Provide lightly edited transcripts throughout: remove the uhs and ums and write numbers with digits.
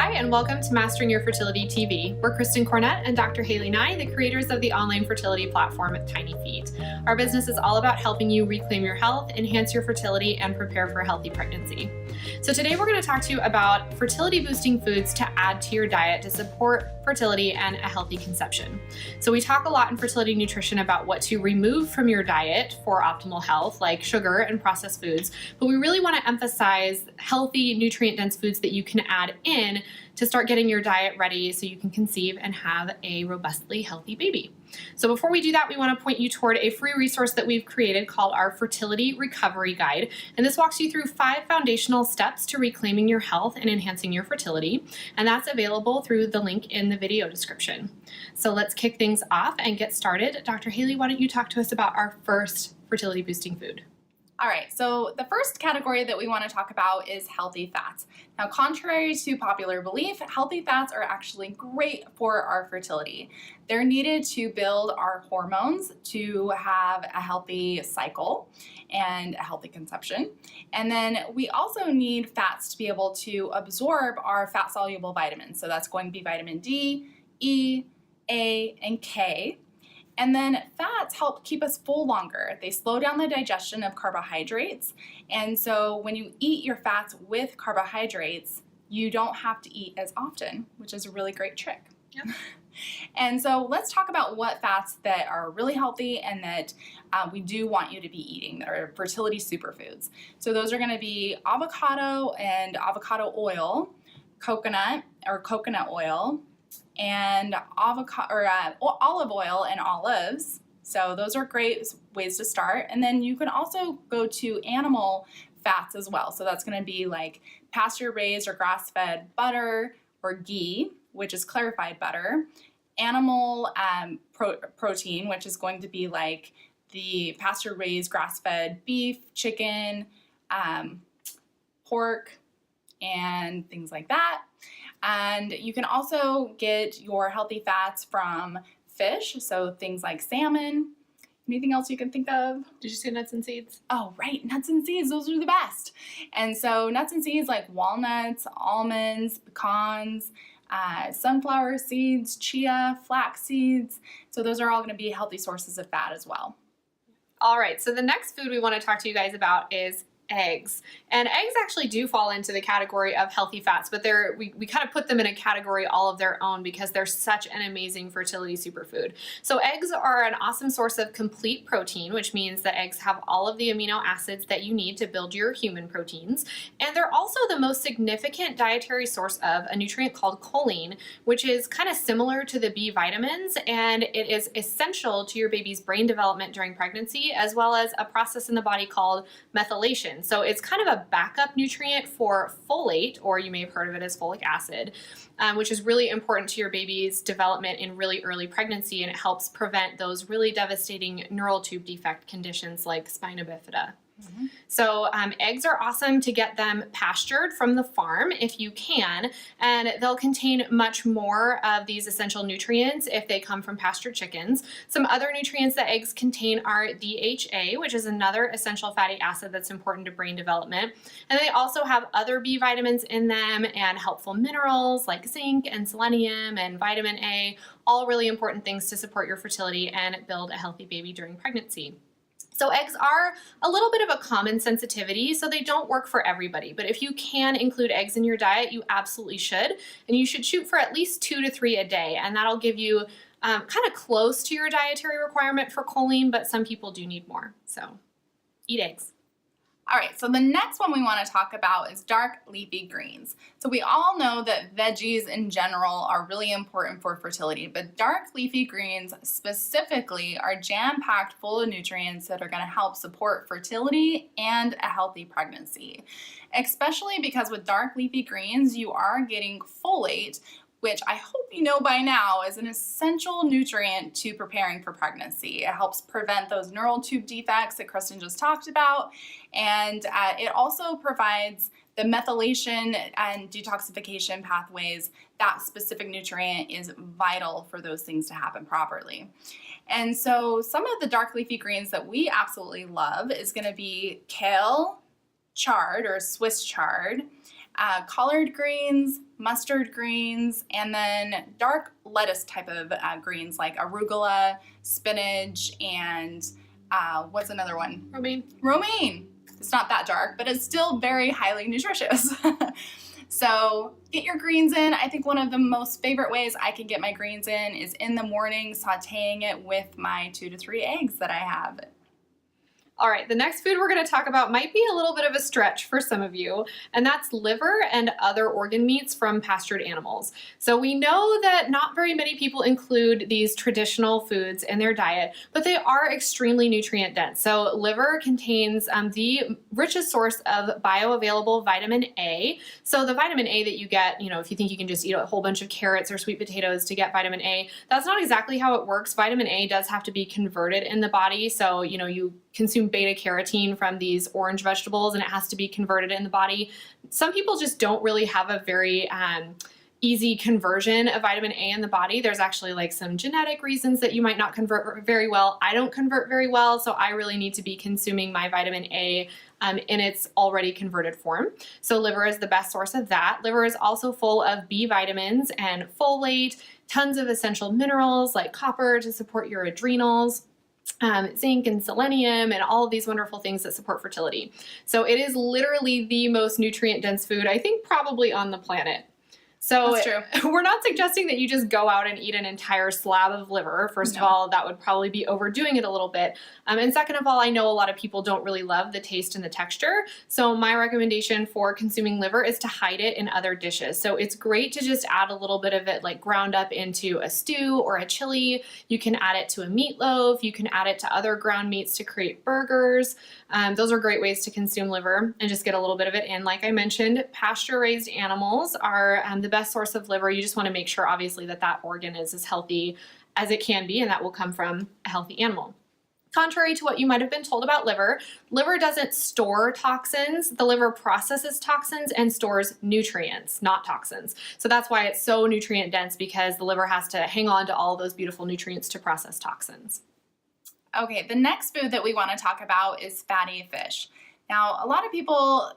Hi, and welcome to Mastering Your Fertility TV. We're Kristin Cornett and Dr. Haylee Nye, the creators of the online fertility platform Tiny Feet. Our business is all about helping you reclaim your health, enhance your fertility, and prepare for a healthy pregnancy. So today we're going to talk to you about fertility boosting foods to add to your diet to support fertility and a healthy conception. So we talk a lot in fertility nutrition about what to remove from your diet for optimal health, like sugar and processed foods, but we really want to emphasize healthy, nutrient-dense foods that you can add in to start getting your diet ready so you can conceive and have a robustly healthy baby. So before we do that, we want to point you toward a free resource that we've created called our Fertility Recovery Guide. And this walks you through 5 foundational steps to reclaiming your health and enhancing your fertility. And that's available through the link in the video description. So let's kick things off and get started. Dr. Haylee, why don't you talk to us about our first fertility boosting food? All right, so the first category that we want to talk about is healthy fats. Now, contrary to popular belief, healthy fats are actually great for our fertility. They're needed to build our hormones to have a healthy cycle and a healthy conception. And then we also need fats to be able to absorb our fat-soluble vitamins. So that's going to be vitamin D, E, A, and K. And then fats help keep us full longer. They slow down the digestion of carbohydrates. And so when you eat your fats with carbohydrates, you don't have to eat as often, which is a really great trick. Yep. And so let's talk about what fats that are really healthy and that we do want you to be eating that are fertility superfoods. So those are going to be avocado and avocado oil, coconut or coconut oil, and olive oil and olives. So those are great ways to start. And then you can also go to animal fats as well. So that's going to be like pasture raised or grass-fed butter or ghee, which is clarified butter, animal protein, which is going to be like the pasture raised grass-fed beef, chicken, pork, and things like that. And you can also get your healthy fats from fish, so things like salmon. Anything else you can think of? Did you say nuts and seeds? Oh, right, nuts and seeds, those are the best. And so nuts and seeds like walnuts, almonds, pecans, sunflower seeds, chia, flax seeds. So those are all going to be healthy sources of fat as well. All right, so the next food we want to talk to you guys about is eggs. And eggs actually do fall into the category of healthy fats, but we kind of put them in a category all of their own because they're such an amazing fertility superfood. So eggs are an awesome source of complete protein, which means that eggs have all of the amino acids that you need to build your human proteins. And they're also the most significant dietary source of a nutrient called choline, which is kind of similar to the B vitamins, and it is essential to your baby's brain development during pregnancy, as well as a process in the body called methylation. So it's kind of a backup nutrient for folate, or you may have heard of it as folic acid, which is really important to your baby's development in really early pregnancy, and it helps prevent those really devastating neural tube defect conditions like spina bifida. Mm-hmm. So eggs are awesome to get them pastured from the farm if you can, and they'll contain much more of these essential nutrients if they come from pastured chickens. Some other nutrients that eggs contain are DHA, which is another essential fatty acid that's important to brain development. And they also have other B vitamins in them and helpful minerals like zinc and selenium and vitamin A, all really important things to support your fertility and build a healthy baby during pregnancy. So eggs are a little bit of a common sensitivity, so they don't work for everybody. But if you can include eggs in your diet, you absolutely should. And you should shoot for at least 2 to 3 a day. And that'll give you kind of close to your dietary requirement for choline, but some people do need more. So eat eggs. All right, so the next one we want to talk about is dark leafy greens. So we all know that veggies in general are really important for fertility, but dark leafy greens specifically are jam-packed full of nutrients that are going to help support fertility and a healthy pregnancy. Especially because with dark leafy greens, you are getting folate, which I hope you know by now is an essential nutrient to preparing for pregnancy. It helps prevent those neural tube defects that Kristin just talked about, and it also provides the methylation and detoxification pathways. That specific nutrient is vital for those things to happen properly. And so some of the dark leafy greens that we absolutely love is going to be kale, chard or Swiss chard, collard greens, mustard greens, and then dark lettuce type of greens like arugula, spinach, and what's another one? Romaine. Romaine. It's not that dark, but it's still very highly nutritious. So get your greens in. I think one of the most favorite ways I can get my greens in is in the morning, sauteing it with my 2 to 3 eggs that I have. All right, the next food we're going to talk about might be a little bit of a stretch for some of you, and that's liver and other organ meats from pastured animals. So we know that not very many people include these traditional foods in their diet, but they are extremely nutrient dense. So liver contains the richest source of bioavailable vitamin A. So the vitamin A that you get, you know, if you think you can just eat a whole bunch of carrots or sweet potatoes to get vitamin A, that's not exactly how it works. Vitamin A does have to be converted in the body. So, you know, you consume beta carotene from these orange vegetables and it has to be converted in the body. Some people just don't really have a very easy conversion of vitamin A in the body. There's actually like some genetic reasons that you might not convert very well. I don't convert very well, so I really need to be consuming my vitamin A in its already converted form. So liver is the best source of that. Liver is also full of B vitamins and folate, tons of essential minerals like copper to support your adrenals, zinc and selenium and all of these wonderful things that support fertility. So it is literally the most nutrient dense food, I think, probably on the planet. So That's true. We're not suggesting that you just go out and eat an entire slab of liver. First of all, that would probably be overdoing it a little bit. And second of all, I know a lot of people don't really love the taste and the texture. So my recommendation for consuming liver is to hide it in other dishes. So it's great to just add a little bit of it like ground up into a stew or a chili. You can add it to a meatloaf. You can add it to other ground meats to create burgers. Those are great ways to consume liver and just get a little bit of it in. Like I mentioned, pasture-raised animals are the best source of liver. You just want to make sure, obviously, that that organ is as healthy as it can be, and that will come from a healthy animal. Contrary to what you might have been told about liver, liver doesn't store toxins. The liver processes toxins and stores nutrients, not toxins. So that's why it's so nutrient dense, because the liver has to hang on to all those beautiful nutrients to process toxins. Okay, the next food that we want to talk about is fatty fish. Now, a lot of people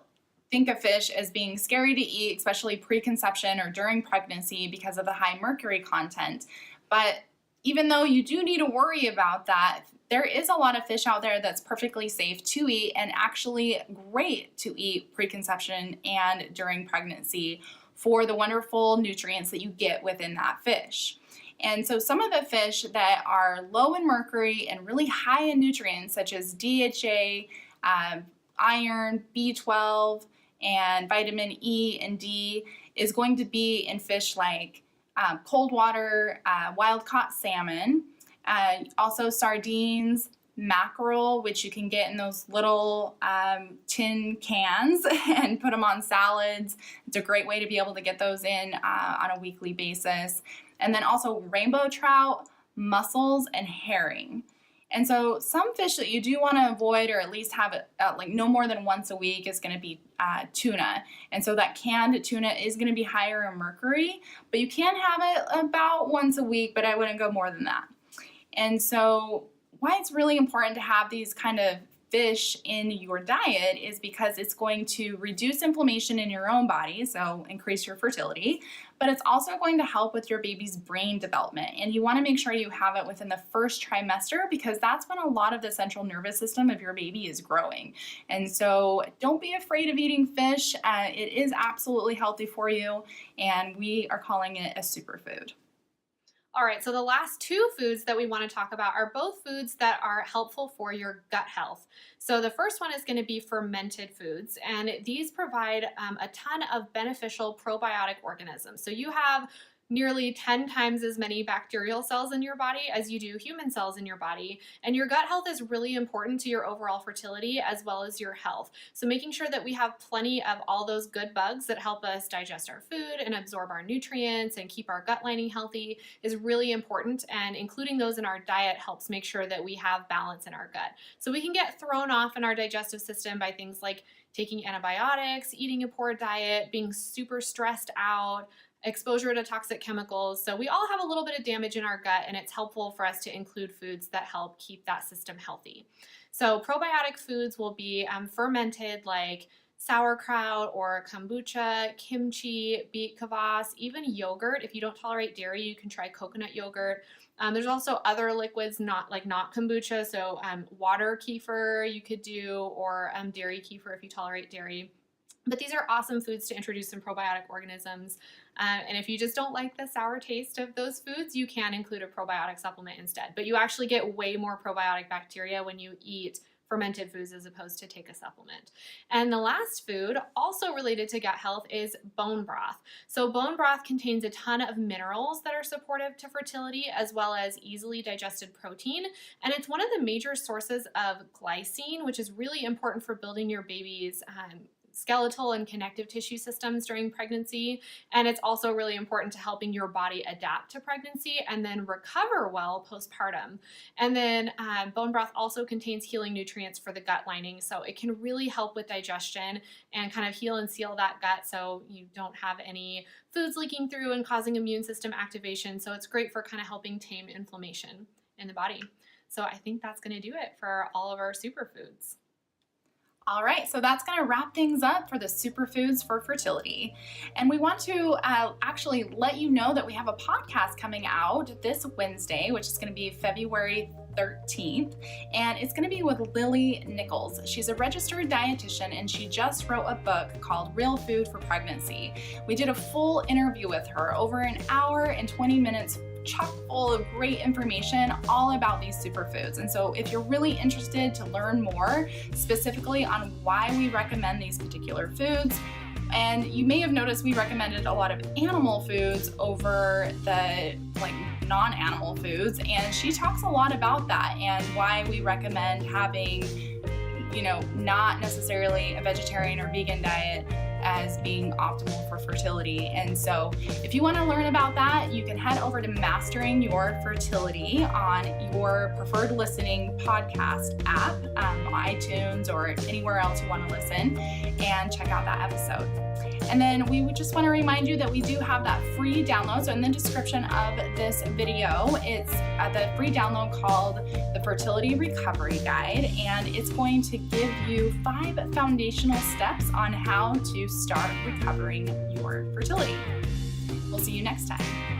think of fish as being scary to eat, especially preconception or during pregnancy because of the high mercury content. But even though you do need to worry about that, there is a lot of fish out there that's perfectly safe to eat and actually great to eat preconception and during pregnancy for the wonderful nutrients that you get within that fish. And so some of the fish that are low in mercury and really high in nutrients such as DHA, iron, B12, and vitamin E and D is going to be in fish like cold water, wild-caught salmon, also sardines, mackerel, which you can get in those little tin cans and put them on salads. It's a great way to be able to get those in on a weekly basis. And then also rainbow trout, mussels, and herring. And so some fish that you do want to avoid or at least have it like no more than once a week is going to be tuna. And so that canned tuna is going to be higher in mercury, but you can have it about once a week, but I wouldn't go more than that. And so why it's really important to have these kind of fish in your diet is because it's going to reduce inflammation in your own body, so increase your fertility, but it's also going to help with your baby's brain development. And you want to make sure you have it within the first trimester because that's when a lot of the central nervous system of your baby is growing. And so don't be afraid of eating fish. It is absolutely healthy for you, and we are calling it a superfood. All right, so the last two foods that we want to talk about are both foods that are helpful for your gut health. So the first one is going to be fermented foods, and these provide a ton of beneficial probiotic organisms. So you have nearly 10 times as many bacterial cells in your body as you do human cells in your body. And your gut health is really important to your overall fertility as well as your health. So making sure that we have plenty of all those good bugs that help us digest our food and absorb our nutrients and keep our gut lining healthy is really important. And including those in our diet helps make sure that we have balance in our gut. So we can get thrown off in our digestive system by things like taking antibiotics, eating a poor diet, being super stressed out, exposure to toxic chemicals. So we all have a little bit of damage in our gut, and it's helpful for us to include foods that help keep that system healthy. So probiotic foods will be fermented like sauerkraut or kombucha, kimchi, beet kvass, even yogurt. If you don't tolerate dairy, you can try coconut yogurt. There's also other liquids, not kombucha, so water kefir you could do, or dairy kefir if you tolerate dairy. But these are awesome foods to introduce some probiotic organisms. And if you just don't like the sour taste of those foods, you can include a probiotic supplement instead. But you actually get way more probiotic bacteria when you eat fermented foods as opposed to take a supplement. And the last food, also related to gut health, is bone broth. So bone broth contains a ton of minerals that are supportive to fertility, as well as easily digested protein. And it's one of the major sources of glycine, which is really important for building your baby's skeletal and connective tissue systems during pregnancy. And it's also really important to helping your body adapt to pregnancy and then recover well postpartum. And then bone broth also contains healing nutrients for the gut lining. So it can really help with digestion and kind of heal and seal that gut so you don't have any foods leaking through and causing immune system activation. So it's great for kind of helping tame inflammation in the body. So I think that's going to do it for all of our superfoods. All right, so that's going to wrap things up for the superfoods for fertility. And we want to actually let you know that we have a podcast coming out this Wednesday, which is going to be February 13th, and it's going to be with Lily Nichols. She's a registered dietitian, and she just wrote a book called Real Food for Pregnancy. We did a full interview with her, over an hour and 20 minutes, chock full of great information all about these superfoods. And so if you're really interested to learn more specifically on why we recommend these particular foods, and you may have noticed we recommended a lot of animal foods over the non-animal foods, and she talks a lot about that and why we recommend having, not necessarily a vegetarian or vegan diet as being optimal for fertility. And so if you want to learn about that, you can head over to Mastering Your Fertility on your preferred listening podcast app, iTunes or anywhere else you want to listen, and check out that episode. And then we would just want to remind you that we do have that free download. So in the description of this video, it's the free download called the Fertility Recovery Guide, and it's going to give you 5 foundational steps on how to start recovering your fertility. We'll see you next time.